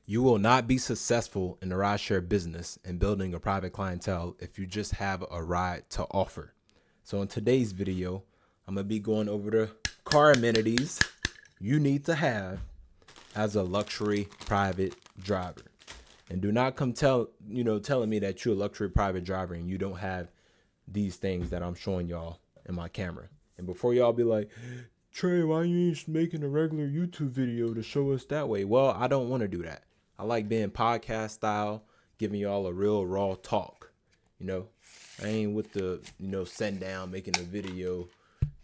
You will not be successful in the rideshare business and building a private clientele if you just have a ride to offer. So in today's video, I'm going to be going over the car amenities you need to have as a luxury private driver. And do not come telling me that you're a luxury private driver and you don't have these things that I'm showing y'all in my camera. And before y'all be like, Trey, why you ain't making a regular YouTube video to show us that way? Well, I don't want to do that. I like being podcast style, giving y'all a real raw talk. I ain't with the, sitting down, making a video,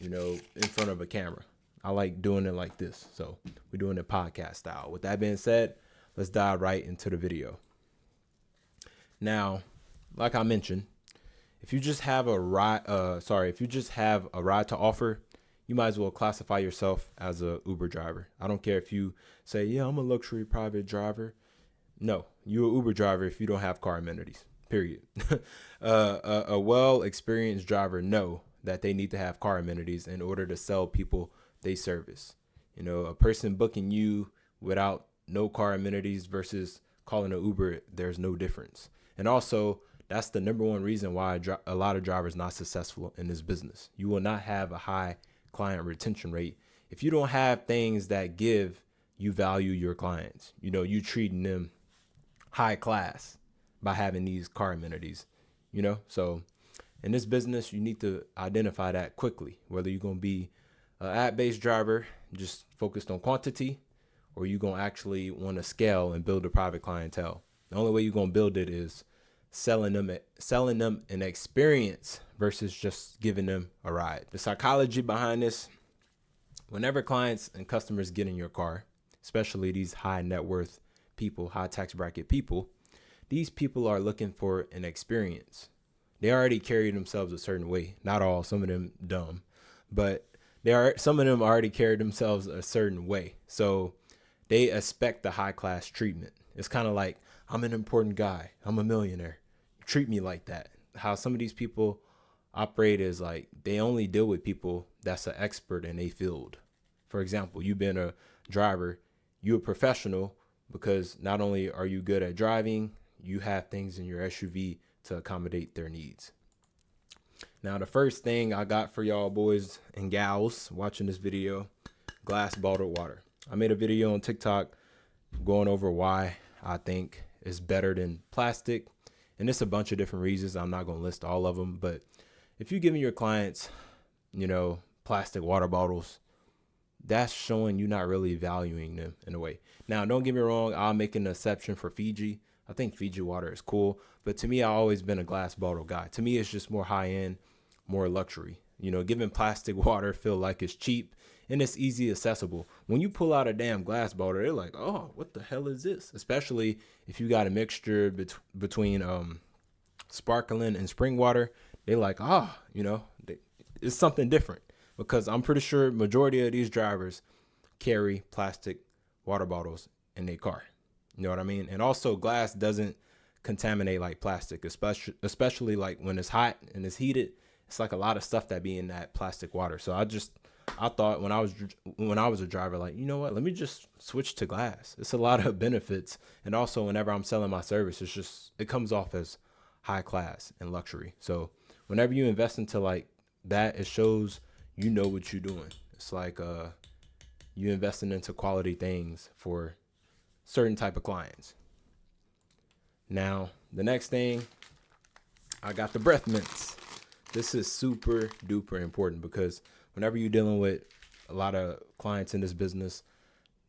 in front of a camera. I like doing it like this. So we're doing it podcast style. With that being said, let's dive right into the video. Now, like I mentioned, if you just have a ride to offer, you might as well classify yourself as a Uber driver. I don't care if you say, yeah, I'm a luxury private driver. No, you're an Uber driver if you don't have car amenities, period. A well-experienced driver know that they need to have car amenities in order to sell people they service. A person booking you without no car amenities versus calling an Uber, there's no difference. And also, that's the number one reason why a lot of drivers not successful in this business. You will not have a high client retention rate if you don't have things that give you value your clients. You treating them high class by having these car amenities. So in this business, you need to identify that quickly, whether you're going to be an app-based driver just focused on quantity, or you're going to actually want to scale and build a private clientele. The only way you're going to build it is selling them an experience versus just giving them a ride. The psychology behind this, whenever clients and customers get in your car, especially these high net worth people, high tax bracket people, these people are looking for an experience. They already carry themselves a certain way. Not all, some of them dumb, but some of them already carry themselves a certain way. So they expect the high class treatment. It's kind of like, I'm an important guy. I'm a millionaire. Treat me like that. How some of these people operate is like they only deal with people that's an expert in a field. For example, you being a driver, you're a professional because not only are you good at driving, you have things in your SUV to accommodate their needs. Now, the first thing I got for y'all boys and gals watching this video, glass bottled water. I made a video on TikTok going over why I think it's better than plastic. And it's a bunch of different reasons. I'm not going to list all of them. But if you're giving your clients, plastic water bottles, that's showing you're not really valuing them in a way. Now, don't get me wrong. I'll make an exception for Fiji. I think Fiji water is cool. But to me, I've always been a glass bottle guy. To me, it's just more high end, more luxury. Giving plastic water feel like it's cheap and it's easy accessible. When you pull out a damn glass bottle, they're like, oh, what the hell is this? Especially if you got a mixture between sparkling and spring water. They're like, it's something different, because I'm pretty sure majority of these drivers carry plastic water bottles in their car. You know what I mean? And also, glass doesn't contaminate like plastic, especially like when it's hot and it's heated. It's like a lot of stuff that be in that plastic water. So I thought when I was a driver, like, you know what, let me just switch to glass. It's a lot of benefits. And also, whenever I'm selling my service, it comes off as high class and luxury. So whenever you invest into like that, it shows you know what you're doing. It's like you investing into quality things for certain type of clients. Now, the next thing, I got the breath mints. This is super duper important because whenever you're dealing with a lot of clients in this business,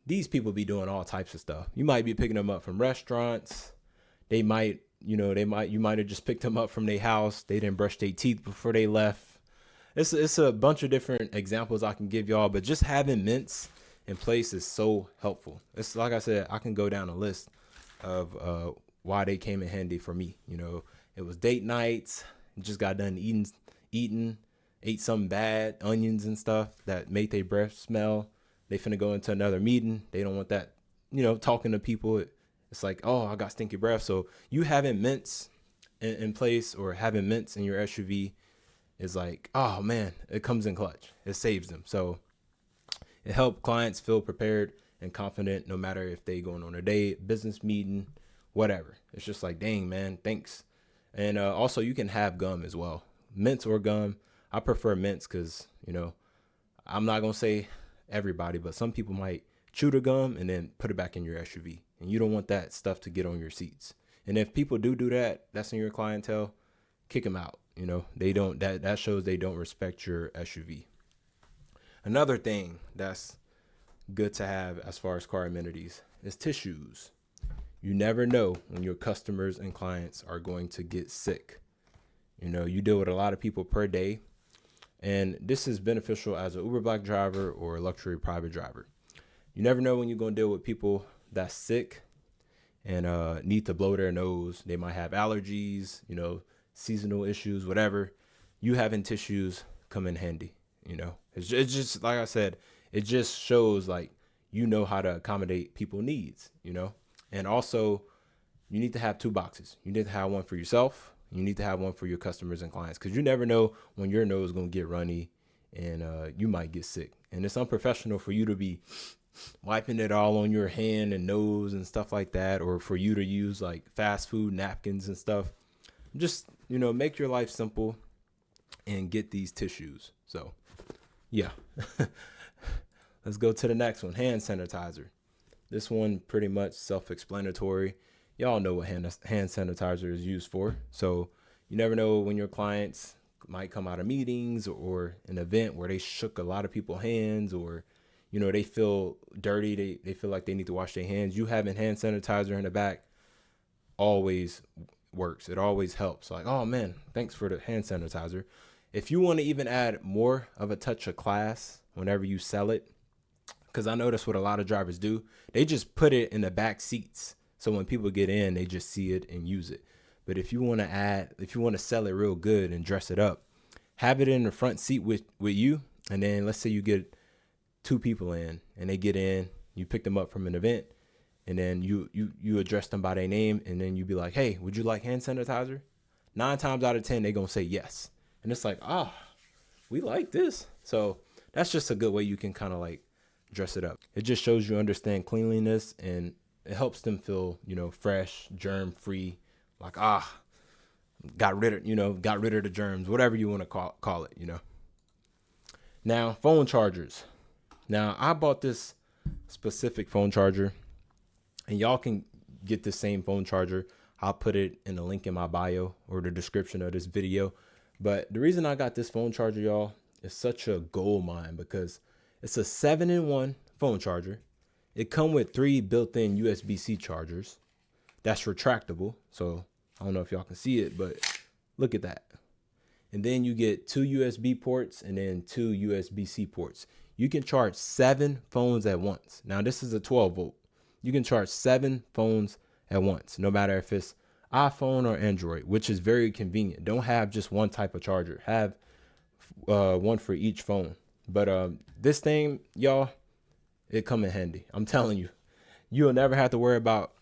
these people be doing all types of stuff. You might be picking them up from restaurants. You might have just picked them up from their house. They didn't brush their teeth before they left. It's a bunch of different examples I can give y'all, but just having mints in place is so helpful. It's like I said, I can go down a list of why they came in handy for me. It was date nights. Just got done eating, ate something bad, onions and stuff that made their breath smell. They finna go into another meeting. They don't want that, talking to people. It's like, oh, I got stinky breath. So you having mints in place or having mints in your SUV is like, oh man, it comes in clutch. It saves them. So it helps clients feel prepared and confident, no matter if they going on a date, business meeting, whatever. It's just like, dang, man, thanks. And also you can have gum as well, mints or gum. I prefer mints because, I'm not going to say everybody, but some people might chew the gum and then put it back in your SUV. And you don't want that stuff to get on your seats. And if people do that, that's in your clientele, kick them out. They don't, that shows they don't respect your SUV. Another thing that's good to have as far as car amenities is tissues. You never know when your customers and clients are going to get sick. You deal with a lot of people per day, and this is beneficial as an Uber Black driver or a luxury private driver. You never know when you're going to deal with people that's sick and need to blow their nose. They might have allergies, seasonal issues, whatever. You having tissues come in handy. It's just like I said, it just shows like how to accommodate people's needs. And also you need to have 2 boxes. You need to have one for yourself. You need to have one for your customers and clients, because you never know when your nose is going to get runny and you might get sick. And it's unprofessional for you to be wiping it all on your hand and nose and stuff like that, or for you to use like fast food napkins and stuff. Just, make your life simple and get these tissues. So, yeah. Let's go to the next one, hand sanitizer. This one pretty much self-explanatory. Y'all know what hand sanitizer is used for. So you never know when your clients might come out of meetings or an event where they shook a lot of people's hands, or, they feel dirty. They feel like they need to wash their hands. You having hand sanitizer in the back always works. It always helps. Like, oh man, thanks for the hand sanitizer. If you want to even add more of a touch of class whenever you sell it, because I notice what a lot of drivers do, they just put it in the back seats. So when people get in, they just see it and use it. But if you want to sell it real good and dress it up, have it in the front seat with you. And then let's say you get 2 people in and they get in, you pick them up from an event, and then you address them by their name, and then you be like, hey, would you like hand sanitizer? 9 times out of 10, they're going to say yes. And it's like, we like this. So that's just a good way you can kind of like dress it up. It just shows you understand cleanliness, and it helps them feel, fresh, germ free, like, got rid of the germs, whatever you want to call it, Now, phone chargers. Now, I bought this specific phone charger, and y'all can get the same phone charger. I'll put it in the link in my bio or the description of this video. But the reason I got this phone charger, y'all, is such a gold mine, because it's a 7-in-1 phone charger. It come with 3 built-in USB-C chargers. That's retractable. So I don't know if y'all can see it, but look at that. And then you get 2 USB ports and then 2 USB-C ports. You can charge 7 phones at once. Now this is a 12 volt. You can charge 7 phones at once, no matter if it's iPhone or Android, which is very convenient. Don't have just one type of charger. Have one for each phone. But this thing, y'all, it come in handy. I'm telling you, you'll never have to worry about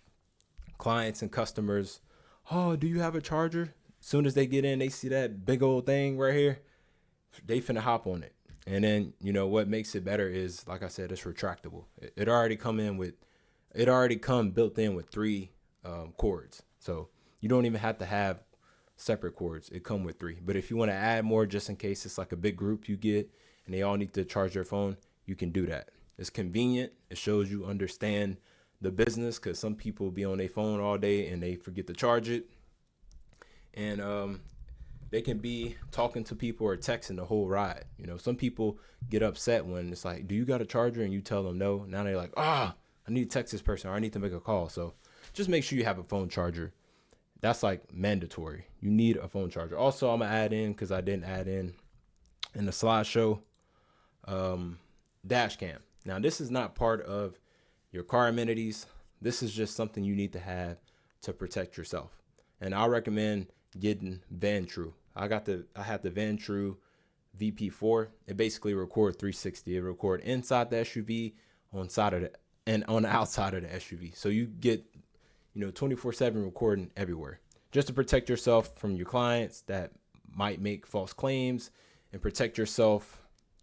clients and customers. Oh, do you have a charger? Soon as they get in, they see that big old thing right here. They finna hop on it. And then, what makes it better is, like I said, it's retractable. It already come built in with 3 cords. So you don't even have to have separate cords. It come with 3. But if you want to add more, just in case it's like a big group you get and they all need to charge their phone, you can do that. It's convenient. It shows you understand the business, because some people be on their phone all day and they forget to charge it. And they can be talking to people or texting the whole ride. Some people get upset when it's like, do you got a charger? And you tell them no. Now they're like, I need to text this person, or I need to make a call. So just make sure you have a phone charger. That's like mandatory. You need a phone charger. Also, I'm going to add in, because I didn't add in the slideshow, dash cam. Now, this is not part of your car amenities. This is just something you need to have to protect yourself. And I recommend getting Vantrue. I had the Vantrue VP4. It basically records 360. It records inside the SUV, on the outside of the SUV. So you get 24/7 recording everywhere, just to protect yourself from your clients that might make false claims, and protect yourself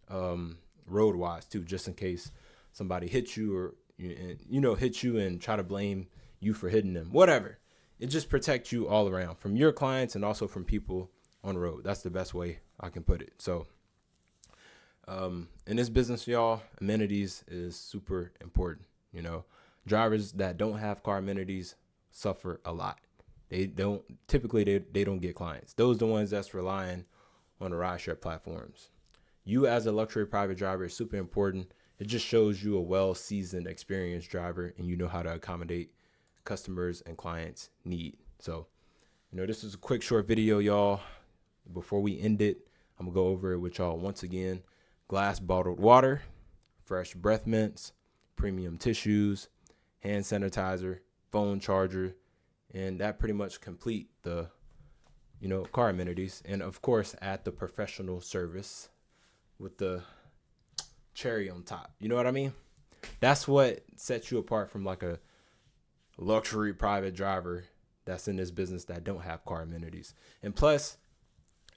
road wise too, just in case somebody hits you, or and hit you and try to blame you for hitting them, whatever. It just protects you all around from your clients and also from people on the road. That's the best way I can put it. So in this business, y'all, amenities is super important. Drivers that don't have car amenities suffer a lot. They don't get clients. Those are the ones that's relying on the rideshare platforms. You as a luxury private driver is super important. It just shows you a well-seasoned, experienced driver, and you know how to accommodate customers and clients' need. So, this is a quick, short video, y'all. Before we end it, I'm gonna go over it with y'all once again. Glass bottled water, fresh breath mints, premium tissues, hand sanitizer, phone charger, and that pretty much complete the car amenities. And of course, add the professional service with the cherry on top. You know what I mean? That's what sets you apart from like a luxury private driver that's in this business that don't have car amenities. And plus,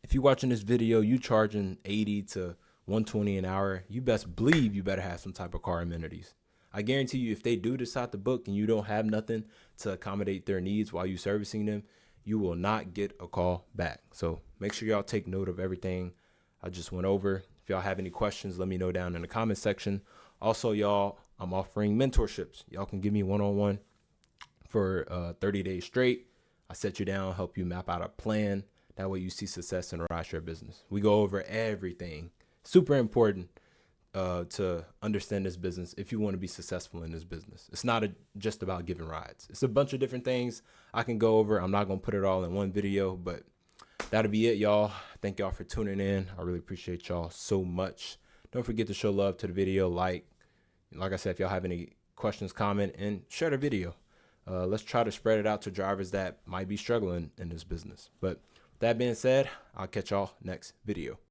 if you're watching this video, you charging 80 to 120 an hour, you best believe you better have some type of car amenities. I guarantee you, if they do decide to book and you don't have nothing to accommodate their needs while you servicing them, you will not get a call back. So make sure y'all take note of everything I just went over. If y'all have any questions, let me know down in the comment section. Also, y'all, I'm offering mentorships. Y'all can give me one-on-one for 30 days straight. I set you down, help you map out a plan. That way you see success in a rideshare business. We go over everything. Super important to understand this business if you want to be successful in this business. It's not just about giving rides. It's a bunch of different things I can go over. I'm not going to put it all in one video, but that'll be it, y'all. Thank y'all for tuning in. I really appreciate y'all so much. Don't forget to show love to the video. Like I said, if y'all have any questions, comment, and share the video. Let's try to spread it out to drivers that might be struggling in this business. But that being said, I'll catch y'all next video.